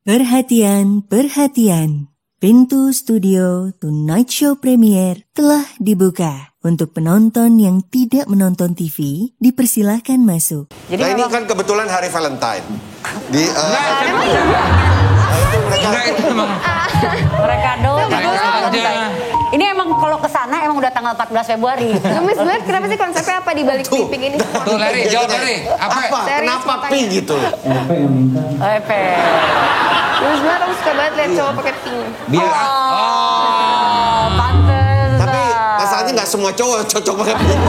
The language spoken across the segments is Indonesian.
Perhatian, perhatian. Pintu studio Tonight Show Premier telah dibuka. Untuk penonton yang tidak menonton TV, dipersilahkan masuk. Jadi nah, ini kan kebetulan hari Valentine. Mereka doang. Ini emang kalau kesana emang udah tanggal 14 Februari. Gemes banget, kenapa sih konsepnya apa di balik piping ini? Tuh Larry, jawab Larry. Apa? Kenapa pink gitu? Gemes banget, aku suka banget lihat cowok pakai pink. Biar Pantes. Tapi masalahnya nggak semua cowok cocok pakai pink.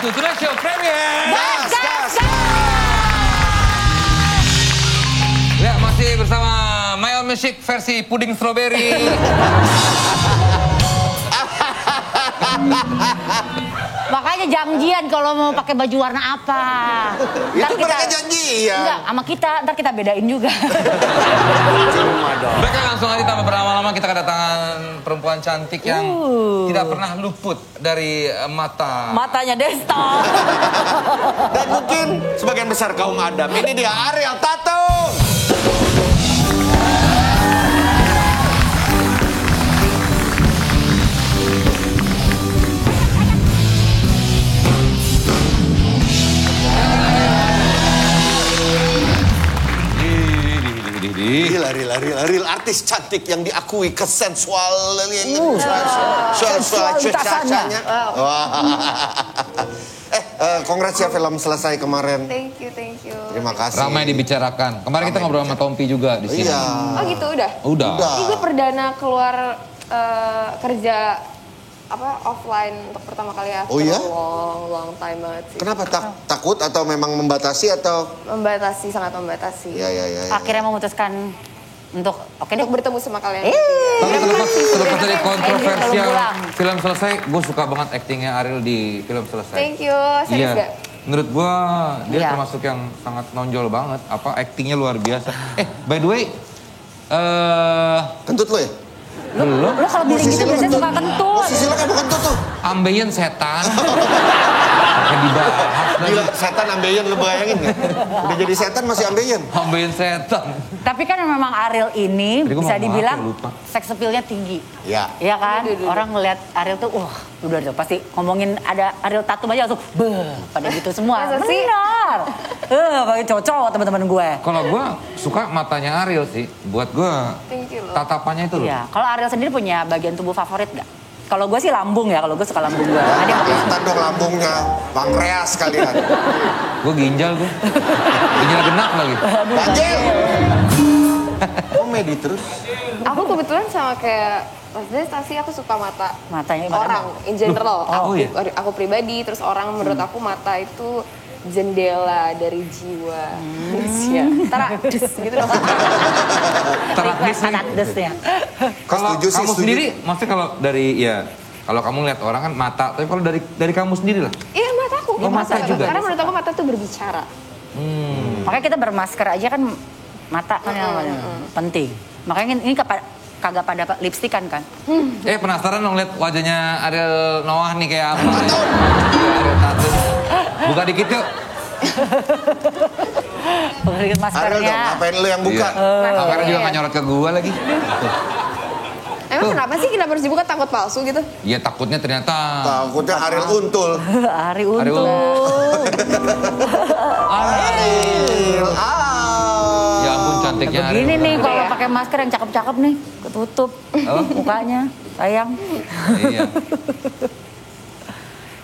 Tonight Show Premier. Ya, masih bersama My Own Music versi puding strawberry. Makanya janjian kalau mau pakai baju warna apa. Itu mereka janjian. Enggak, sama kita, ntar kita bedain juga. Mereka langsung aja tanpa berlama-lama kita kedatangan perempuan cantik yang tidak pernah luput dari Matanya Desta. Dan mungkin sebagian besar kaum Adam. Ini dia Ariel Tatum. Lari artis cantik yang diakui kesensualannya. Sensualitasnya. Congrats ya film selesai kemarin. Thank you. Terima kasih. Ramai dibicarakan. Kemarin kita ngobrol sama Tompi juga di sini. Iya. Oh gitu, udah? Udah. Ini gue perdana keluar kerja offline untuk pertama kali ya. Oh iya? Long time banget sih. Kenapa takut atau memang membatasi atau? Membatasi, sangat membatasi. Iya. Akhirnya memutuskan untuk untuk bertemu sama kalian. Tapi terlepas dari kontroversial film selesai, gue suka banget aktingnya Ariel di film selesai. Thank you, serius gak? Menurut gue dia termasuk yang sangat nonjol banget. Aktingnya luar biasa. By the way, kentut lo ya? Lu kalau biling gitu biasanya suka kentut. Posisi lo kayak bukan kentut tuh. Ambeien setan. Yang dibahas. Gila, setan ambeien lu bayangin gak? Udah jadi setan masih ambeien. Ambeien setan. Tapi kan memang Ariel ini bisa dibilang seks appeal-nya tinggi. Iya. Iya kan? Orang ngeliat Ariel tuh, udah pasti ngomongin ada Ariel Tatum aja langsung, pada gitu semua. Benar. Pakai cowok-cowok teman-teman gue. Kalau gue suka matanya Ariel sih. Buat gue tatapannya itu loh. Iya. Kalau Ariel sendiri punya bagian tubuh favorit gak? Kalau gue sih lambung ya, kalau gue suka lambung gue. Kelihatan dong lambungnya, pankreas kalian. Gue ginjal gue. Ginjal genap lagi. Ganjil! Komedi terus. Aku kebetulan sama kayak Mas Desta sih, aku suka matanya orang in general. Aku pribadi, terus orang menurut aku mata itu jendela dari jiwa manusia. Taradus gitu dong. Taradus ya. Kalau kamu sendiri, maksudnya kalau dari kalau kamu lihat orang kan mata, tapi kalau dari kamu sendiri lah. Iya, mataku. Mata juga. Karena menurut aku mata tuh berbicara. Makanya kita bermasker aja kan mata kan yang penting. Makanya ini kagak pada lipstikan kan. Penasaran dong lihat wajahnya Ariel Noah nih kayak apa? Ariel Tatum. Buka dikit yuk. Buka dikit maskernya. Ariel dong, ngapain lu yang buka? Kamera juga gak nyorot ke gua lagi. Emang kenapa sih? Kenapa harus dibuka? Takut palsu gitu? Iya takutnya ternyata. Takutnya Ariel untul. Ariel untul. Ariel. Ya ampun cantiknya Ariel. Begini nih kalau pakai masker yang cakep-cakep nih. Ketutup mukanya. Sayang. Iya.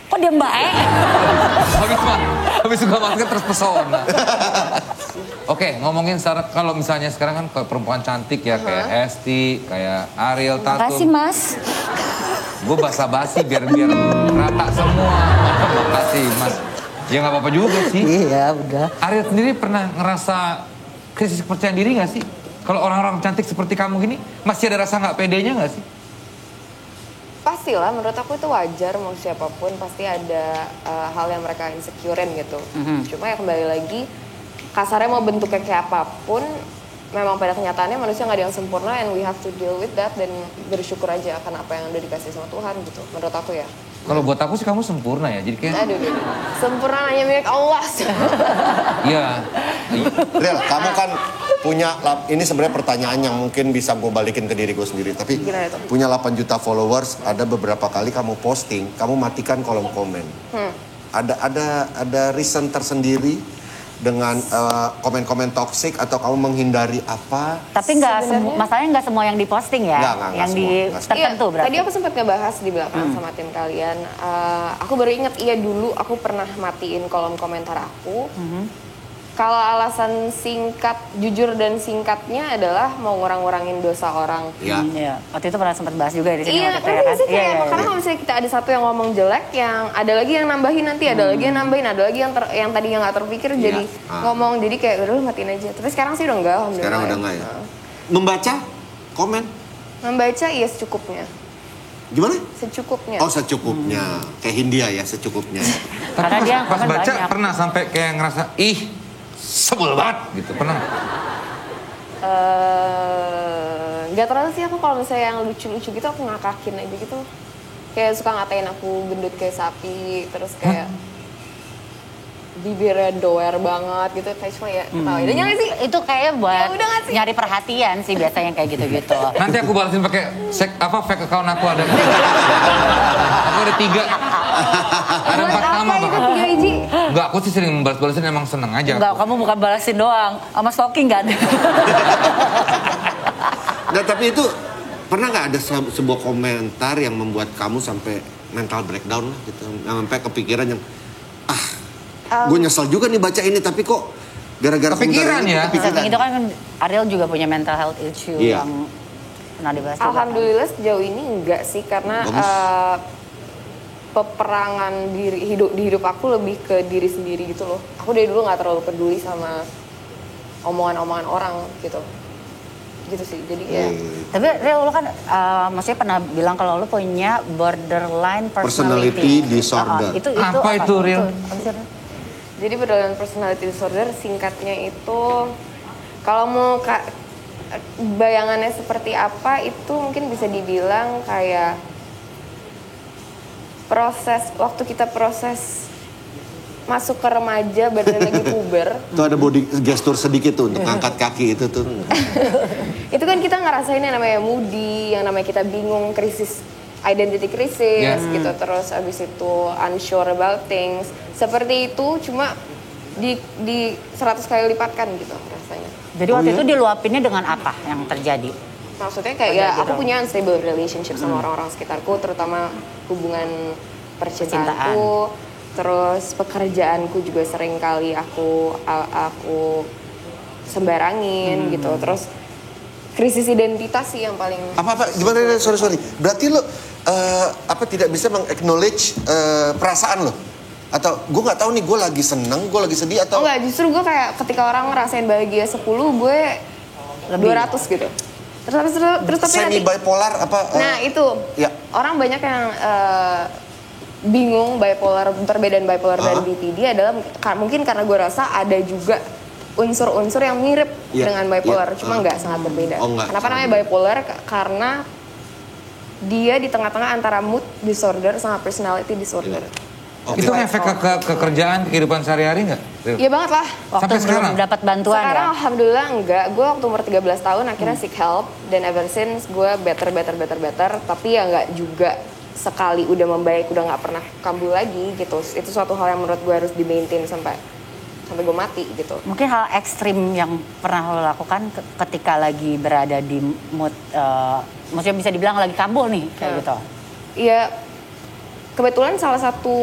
Kok dia baik? Habis suka masker terus pesona. Oke, ngomongin kalau misalnya sekarang kan perempuan cantik ya kayak Hesti, kayak Ariel Tatum. Makasih Mas. Gue basa-basi biar rata semua. Makasih Mas. Ya nggak apa-apa juga sih. Iya udah. Ariel sendiri pernah ngerasa krisis kepercayaan diri nggak sih? Kalau orang-orang cantik seperti kamu gini masih ada rasa nggak pedenya nggak sih? Pastilah, menurut aku itu wajar, mau siapapun pasti ada hal yang mereka insecurein gitu. Cuma ya kembali lagi, kasarnya mau bentuknya kayak apapun, memang pada kenyataannya manusia nggak ada yang sempurna, and we have to deal with that, dan bersyukur aja akan apa yang udah dikasih sama Tuhan gitu, menurut aku ya. Kalau buat aku sih kamu sempurna ya, jadi kayak... Aduh, sempurna hanya milik Allah. Iya. Real, kamu kan punya, ini sebenarnya pertanyaan yang mungkin bisa gue balikin ke diri gue sendiri. Tapi punya 8 juta followers, ada beberapa kali kamu posting, kamu matikan kolom komen. Ada reason tersendiri dengan komen-komen toksik atau kamu menghindari apa? Tapi masalahnya nggak semua yang diposting ya, nggak yang semua, tertentu berarti. Tadi aku sempat ngebahas di belakang sama tim kalian. Aku baru inget, dulu aku pernah matiin kolom komentar aku. Kalau alasan singkat, jujur dan singkatnya adalah mau ngurang-ngurangin dosa orang. Iya. Waktu itu pernah sempat bahas juga di sini. Iya, karena kalau misalnya kita ada satu yang ngomong jelek, yang ada lagi yang nambahin nanti, ada lagi yang nambahin, ada lagi yang tadinya nggak terpikir jadi ngomong, jadi kayak udah matiin aja. Tapi sekarang sih udah enggak, alhamdulillah. Sekarang udah enggak ya. Membaca komen? Membaca iya secukupnya. Gimana? Secukupnya. Oh, secukupnya. Kayak Hindia ya, secukupnya. Karena dia pas baca banyak. pernah sampai kayak ngerasa sebel banget gitu, pernah? Gak terlalu sih, aku kalau misalnya yang lucu-lucu gitu aku ngakakin aja gitu. Kayak suka ngatain aku gendut kayak sapi, terus kayak bibirnya doer banget gitu, kayak cuma ya ketawa. Udah nyala sih? Itu kayaknya buat udah nggak sih? nyari perhatian sih biasanya kayak gitu-gitu. Nanti aku balasin pakai fake account aku ada. Aku ada 3. Ada 4 nama bahkan. Enggak, aku sih sering membalas-balasin, emang seneng aja. Enggak, kamu bukan balasin doang, sama stalking kan? Nah, tapi itu pernah nggak ada sebuah komentar yang membuat kamu sampai mental breakdown lah gitu, sampai kepikiran yang gue nyesel juga nih baca ini, tapi kok gara-gara kepikiran ya. Saking itu kan Ariel juga punya mental health issue yang pernah dibahas. Alhamdulillah sejauh ini enggak sih, karena peperangan di hidup aku lebih ke diri sendiri gitu loh. Aku dari dulu nggak terlalu peduli sama omongan-omongan orang gitu sih. Jadi ya. Tapi Real, lu kan maksudnya pernah bilang kalau lu punya borderline personality disorder. Apa itu Real? Jadi borderline personality disorder singkatnya itu, kalau mau bayangannya seperti apa, itu mungkin bisa dibilang kayak waktu kita proses masuk ke remaja, badan lagi puber. Itu ada body gesture sedikit tuh untuk angkat kaki itu tuh. Itu kan kita ngerasain yang namanya moody, yang namanya kita bingung, identity crisis gitu. Terus abis itu unsure about things. Seperti itu, cuma di 100 kali lipatkan gitu rasanya. Jadi waktu itu diluapinnya dengan apa yang terjadi? Maksudnya kayak aku punya unstable relationship sama orang-orang sekitarku, terutama hubungan percintaanku, terus pekerjaanku juga sering kali aku sembarangin gitu, terus krisis identitas sih yang paling. Gimana? Sorry. Berarti lo tidak bisa meng-acknowledge perasaan lo? Atau gue nggak tahu nih, gue lagi seneng, gue lagi sedih atau? Enggak, justru gue kayak ketika orang ngerasain bahagia 10, gue lebih 200 gitu. Terus tapi semi bipolar apa? Nah itu orang banyak yang bingung perbedaan bipolar dan BPD adalah mungkin karena gue rasa ada juga unsur-unsur yang mirip dengan bipolar, cuma nggak sangat berbeda. Kenapa namanya bipolar? Karena dia di tengah-tengah antara mood disorder sama personality disorder. Itu efek ke kerjaan, kehidupan sehari-hari nggak? Iya banget lah. Waktu belum dapat bantuan sekarang alhamdulillah enggak. Gue waktu umur 13 tahun akhirnya seek help, dan ever since gue better. Tapi ya nggak juga sekali udah membaik, udah nggak pernah kambuh lagi gitu. Itu suatu hal yang menurut gue harus di-maintain sampai gue mati gitu. Mungkin hal ekstrim yang pernah lo lakukan ketika lagi berada di mood, maksudnya bisa dibilang lagi kambuh nih kayak gitu. Iya, kebetulan salah satu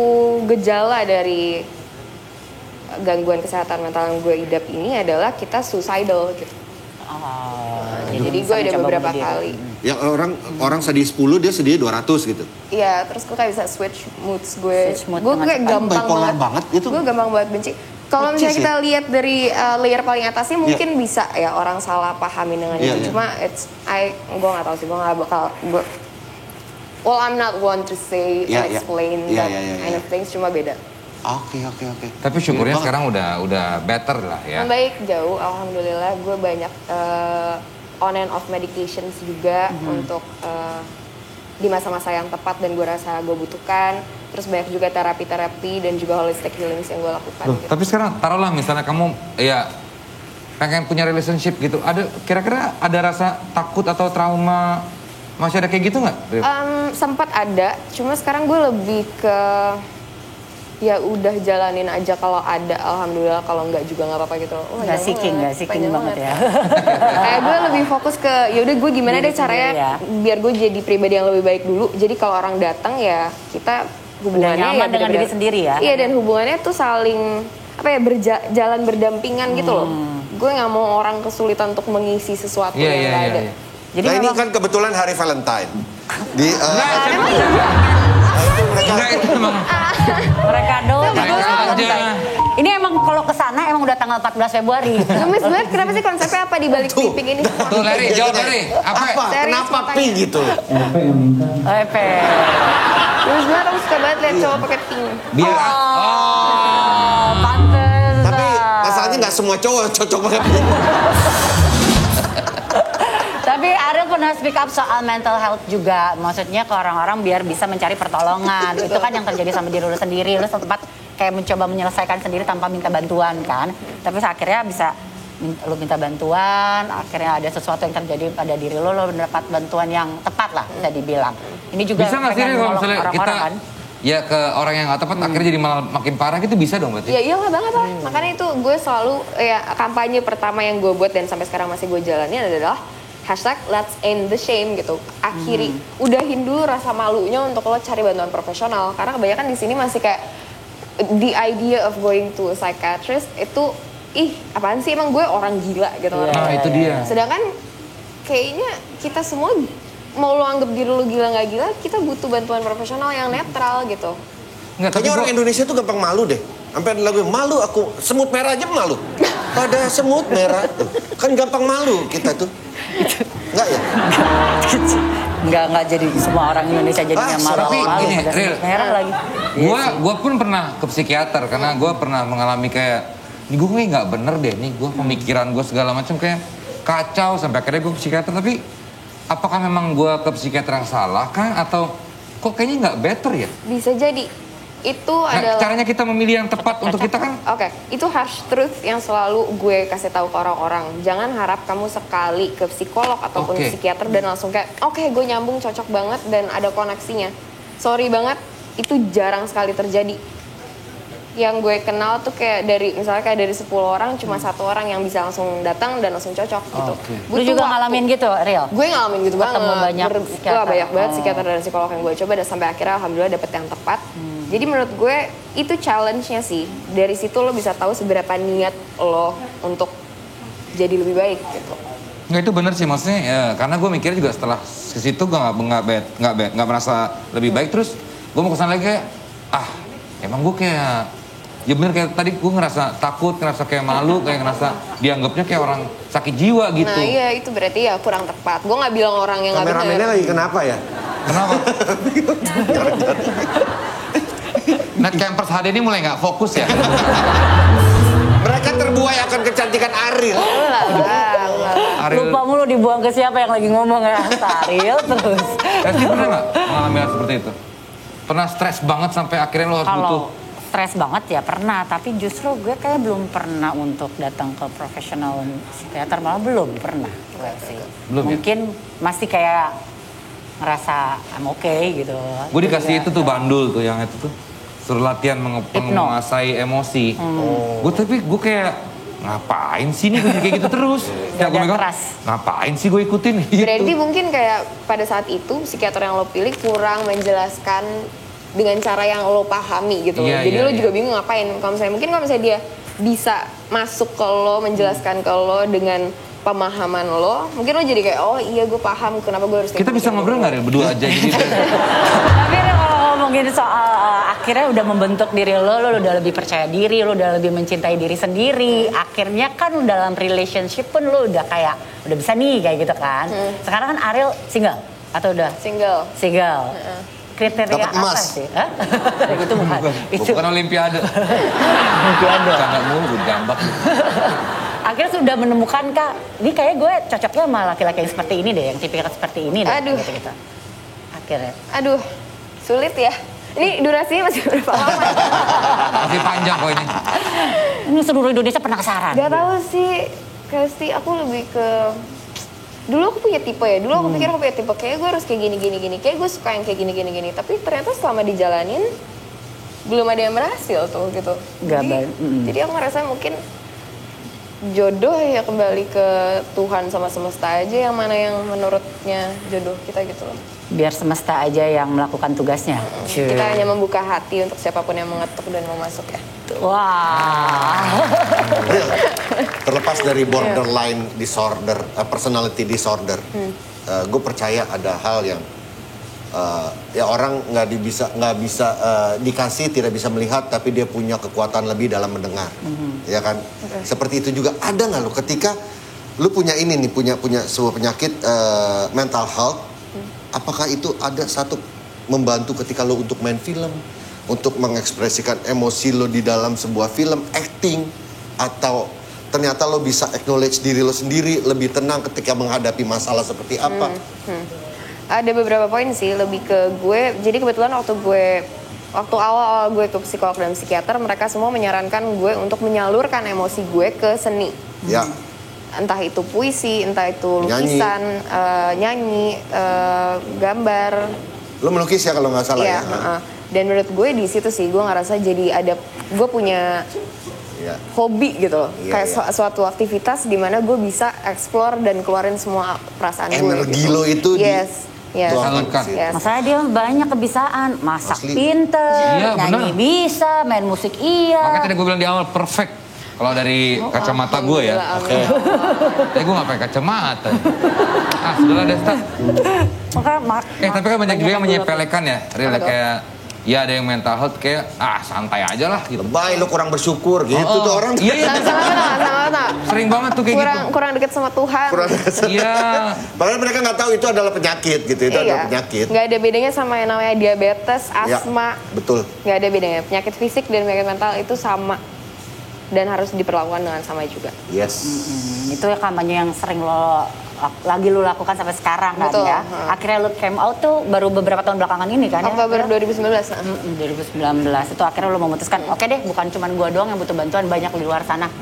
gejala dari gangguan kesehatan mental yang gue idap ini adalah kita suicidal gitu. Jadi gue ada beberapa kali. Yang orang sedih 10, dia sedih 200 gitu. Iya, terus gue kayak bisa switch moods gue. Gue kayak gampang banget itu. Gue gampang banget benci. Kalau misalnya kita lihat dari layer paling atasnya mungkin bisa ya orang salah pahamin dengan itu. Cuma gue nggak tahu sih, gue nggak bakal well, I'm not one to say and explain that kind of things, cuma beda. Oke. Tapi syukurnya sekarang udah better lah ya. Baik, jauh, alhamdulillah. Gue banyak on and off medications juga untuk di masa-masa yang tepat dan gue rasa gue butuhkan. Terus banyak juga terapi-terapi dan juga holistic healing yang gue lakukan. Gitu. Tapi sekarang taruhlah misalnya kamu ya pengen punya relationship gitu. Kira-kira ada rasa takut atau trauma, masih ada kayak gitu nggak? Sempat ada, cuma sekarang gue lebih ke ya udah jalanin aja, kalau ada alhamdulillah, kalau enggak juga nggak apa-apa gitu. Nggak seeking banget ya. Gue lebih fokus ke yaudah gue gimana deh caranya biar gue jadi pribadi yang lebih baik dulu. Jadi kalau orang datang ya kita hubungannya ya dengan diri sendiri ya. Iya, dan hubungannya tuh saling berjalan berdampingan gitu loh. Gue nggak mau orang kesulitan untuk mengisi sesuatu yang nggak ada. Jadi ini kan kebetulan hari Valentine. Mereka doang. Ini emang kalau kesana emang udah tanggal 14 Februari. Gemes banget, kenapa sih konsepnya apa di balik pink ini? Tuh Larry, jawab Larry. Apa? Kenapa pink gitu? Gemes banget, aku suka banget lihat cowok pakai pink. Biar pantes. Tapi masalahnya nggak semua cowok cocok pakai pink. Tapi Ariel pernah speak up soal mental health juga. Maksudnya ke orang-orang biar bisa mencari pertolongan. Itu kan yang terjadi sama diri lu sendiri. Lu sempat kayak mencoba menyelesaikan sendiri tanpa minta bantuan kan. Tapi akhirnya bisa lu minta bantuan. Akhirnya ada sesuatu yang terjadi pada diri lu mendapat bantuan yang tepat lah bisa dibilang. Ini juga bisa nggak sih kalau misalnya kita kan? Ya ke orang yang nggak tepat akhirnya jadi malah makin parah gitu, bisa dong berarti? Ya iyalah banget lah. Makanya itu gue selalu kampanye pertama yang gue buat dan sampai sekarang masih gue jalanin adalah #Let's End the Shame gitu. Akhiri, udahin dulu rasa malunya untuk lo cari bantuan profesional. Karena kebanyakan di sini masih kayak the idea of going to a psychiatrist itu apaan sih, emang gue orang gila gitu. Nah itu dia. Sedangkan kayaknya kita semua mau lo anggap diri lo gila nggak gila, kita butuh bantuan profesional yang netral gitu. Kayaknya orang Indonesia tuh gampang malu deh. Sampai ada lagu malu aku, semut merah aja malu. Pada semut merah kan gampang malu kita tuh. Enggak ya? Enggak jadi semua orang Indonesia jadinya malu. Tapi gini, real. Merah lagi. Gua pun pernah ke psikiater karena gue pernah mengalami kayak ini gue nggak bener deh nih, gue pemikiran gue segala macam kayak kacau sampai akhirnya gue ke psikiater. Tapi apakah memang gue ke psikiater yang salah kah atau kok kayaknya nggak better ya? Bisa jadi. Itu adalah caranya kita memilih yang tepat untuk kita kan. Oke, itu harsh truth yang selalu gue kasih tahu ke orang-orang. Jangan harap kamu sekali ke psikolog ataupun psikiater dan langsung kayak gue nyambung, cocok banget dan ada koneksinya. Sorry banget, itu jarang sekali terjadi. Yang gue kenal tuh kayak misalnya dari 10 orang cuma 1 orang yang bisa langsung datang dan langsung cocok gitu. Lu juga ngalamin gitu, Real? Gue ngalamin gitu banget. Banyak banget psikiater dan psikolog yang gue coba dan sampai akhirnya alhamdulillah dapet yang tepat. Jadi menurut gue itu challenge-nya sih. Dari situ lo bisa tahu seberapa niat lo untuk jadi lebih baik gitu. Nggak, itu bener sih, maksudnya ya, karena gue mikirnya juga setelah ke situ gue nggak merasa lebih baik, terus gue mau kesana lagi kayak emang gue kayak ya bener kayak tadi gue ngerasa takut, ngerasa kayak malu, kayak ngerasa dianggapnya kayak orang sakit jiwa gitu. Nah iya, itu berarti ya kurang tepat. Gue nggak bilang orang yang nggak benar. Kameramennya lagi kenapa ya? Kenapa? Net Campers HD ini mulai nggak fokus ya? Mereka terbuai akan kecantikan Ariel. Lupa mulu dibuang ke siapa yang lagi ngomong ya. Ariel terus. Esti pernah nggak mengalami hal seperti itu? Pernah stres banget sampai akhirnya lo harus butuh? Stres banget ya pernah, tapi justru gue kayak belum pernah untuk datang ke profesional psikiater, malah belum pernah gue sih. Mungkin masih kayak ngerasa I'm okay gitu. Gue dikasih itu tuh bandul tuh yang itu tuh. Suruh latihan menguasai emosi. Tapi gue kayak ngapain sih nih gue kayak gitu terus? Gak gue keras. Ngapain sih gue ikutin? Gitu. Berarti mungkin kayak pada saat itu psikiater yang lo pilih kurang menjelaskan dengan cara yang lo pahami gitu. Jadi lo juga bingung ngapain. Kalau misalnya dia bisa masuk ke lo, menjelaskan ke lo dengan pemahaman lo, mungkin lo jadi kayak oh iya gue paham kenapa gue harus kayak kita bisa ngobrol nggak ya berdua aja gitu. Tapi kalau ngomongin soal akhirnya udah membentuk diri lo udah lebih percaya diri, lo udah lebih mencintai diri sendiri. Akhirnya kan dalam relationship pun lo udah kayak udah bisa nih kayak gitu kan. Sekarang kan Ariel single. Atau udah? Single. Single. Kriteria Dapat emas. apa sih? Hah? Itu bukan. Itu Bukan olimpiade. olimpiade. Canda mulu, jambak. Akhirnya sudah menemukan Kak, ini kayak gue cocoknya sama laki-laki yang seperti ini deh, yang tipikal seperti ini deh. Aduh. Gitu. Akhirnya. Aduh, sulit ya. Ini durasinya masih berapa lama? Masih panjang kok ini. Ini seluruh Indonesia penasaran. Gak tahu sih, Kasti aku lebih ke... Dulu aku punya tipe ya, dulu aku pikir aku punya tipe, kayak gue harus kayak gini, kayak gue suka yang kayak gini. Tapi ternyata selama dijalanin, belum ada yang berhasil tuh gitu. Jadi aku ngerasa mungkin jodoh ya kembali ke Tuhan sama semesta aja, yang mana yang menurutnya jodoh kita gitu loh. Biar semesta aja yang melakukan tugasnya. Kita hanya membuka hati untuk siapapun yang mengetuk dan mau masuk ya. Wah. Terlepas dari borderline disorder, personality disorder, gue percaya ada hal yang ya orang nggak bisa dikasih, tidak bisa melihat, tapi dia punya kekuatan lebih dalam mendengar, ya kan? Seperti itu juga ada nggak lo ketika lo punya ini nih, punya sebuah penyakit mental health, apakah itu ada satu membantu ketika lo untuk main film, untuk mengekspresikan emosi lo di dalam sebuah film, acting, atau ternyata lo bisa acknowledge diri lo sendiri lebih tenang ketika menghadapi masalah seperti apa? Ada beberapa poin sih, lebih ke gue. Jadi kebetulan waktu awal gue ke psikolog dan psikiater, mereka semua menyarankan gue untuk menyalurkan emosi gue ke seni. Ya. Entah itu puisi, entah itu lukisan, nyanyi, gambar. Lo melukis ya kalau nggak salah ya? Dan menurut gue di situ sih gue ngerasa jadi gue punya hobi gitu, kayak suatu aktivitas di mana gue bisa explore dan keluarin semua perasaan gue. Energi gitu. lo itu Salurkan. Masalahnya dia banyak kebiasaan, masak pinter, Iya, nyanyi bener. bisa, main musik iya. Makanya tadi gue bilang di awal perfect. Kalau dari kacamata gue ya. Oke. Tapi gue gak pakai kacamata. Sudahlah Desta. Tapi kan banyak juga yang menyepelekan ya. Real kayak ya ada yang mental health kayak santai aja lah gitu. Lebay, lo kurang bersyukur gitu tuh orang. Iya. Sama. Sering banget tuh kayak gitu. Kurang dekat sama Tuhan. Iya. Padahal mereka nggak tahu itu adalah penyakit gitu, itu adalah penyakit. Nggak ada bedanya sama yang namanya diabetes, asma. Betul. Nggak ada bedanya. Penyakit fisik dan penyakit mental itu sama. Dan harus diperlakukan dengan sama juga. Yes. Itu ya kampanye yang sering lo lakukan sampai sekarang. Betul. Kan ya. Akhirnya lo came out tuh baru beberapa tahun belakangan ini kan? Oktober 2019. 2019 itu akhirnya lo memutuskan, oke deh, bukan cuma gua doang yang butuh bantuan, banyak di luar sana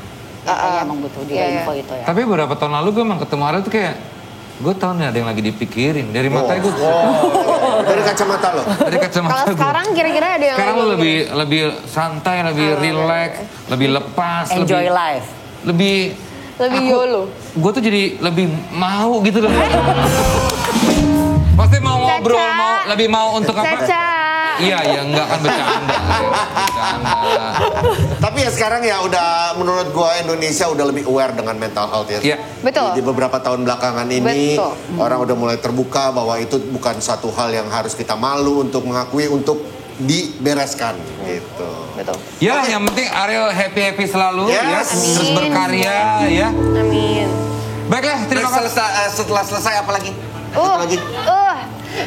yang emang butuh info itu ya. Tapi beberapa tahun lalu gue emang ketemu Ariel tuh kayak, gue tau nih ada yang lagi dipikirin dari mata gue. Dari kacamata lo. Dari kacamata Kalau gue. sekarang kira-kira ada yang Sekarang lo lebih santai, lebih relax, lebih lepas, Enjoy life. lebih YOLO. Gue tuh jadi lebih mau gitu loh. Pasti mau ngobrol, lebih mau untuk apa? Caca. Iya, enggak kan bercanda. Tapi ya sekarang ya udah menurut gua Indonesia udah lebih aware dengan mental health ya. Iya. Betul. Di beberapa tahun belakangan ini Betul. orang udah mulai terbuka bahwa itu bukan satu hal yang harus kita malu untuk mengakui, untuk dibereskan gitu. Betul. Ya, yang penting Ariel happy selalu ya, terus berkarya ya. Amin. Baiklah, terima kasih. Setelah selesai apa lagi? Aku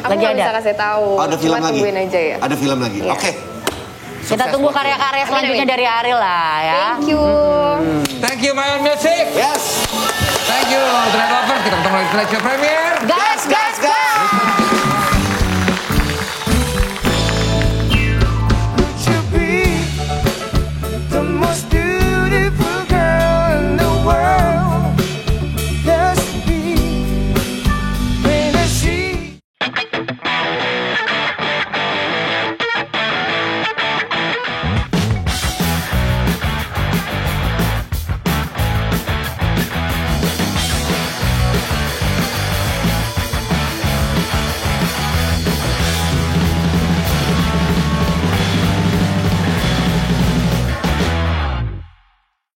Lagi nggak ada? bisa kasih tahu. Ada film Cuma lagi. tungguin aja ya. Ada film lagi. Iya. Oke. Kita tunggu karya-karya selanjutnya dari Ariel lah ya. Thank you. Thank you, My Own Music. Yes. Thank you, Tonight Lovers. Kita ketemu lagi di Tonight Show Premiere. Guys.